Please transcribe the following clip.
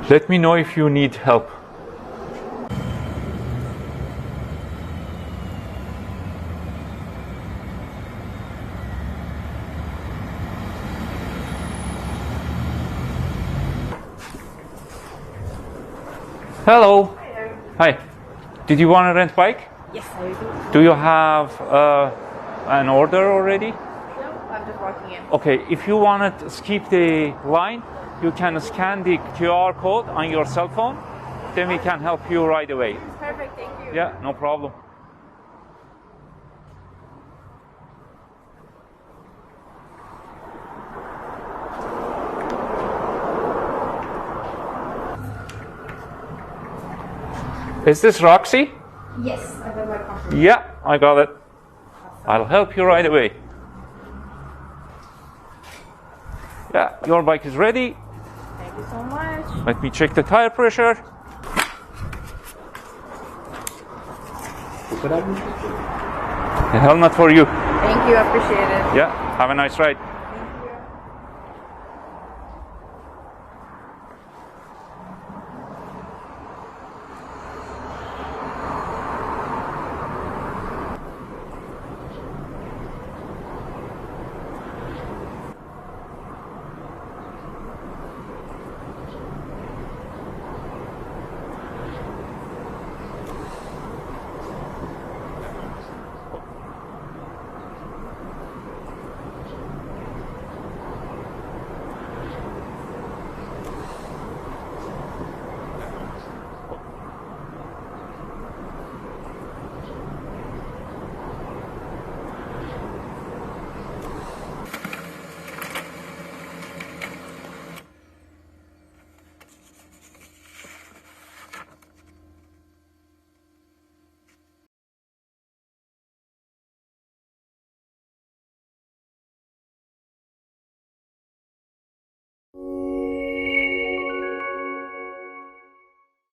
Let me know if you need help. Hello. Hello. Hi. Did you want to rent bike? Yes, I do. Do you have an order already? No, I'm just walking in. Okay, if you want to skip the line, you can scan the QR code on your cell phone. Then we can help you right away. Perfect, thank you. Yeah, no problem. Is this Roxy? Yes, I got my confirmation. Yeah, I got it. I'll help you right away. Yeah, your bike is ready. Thank you so much. Let me check the tire pressure. The helmet for you. Thank you, I appreciate it. Yeah, have a nice ride.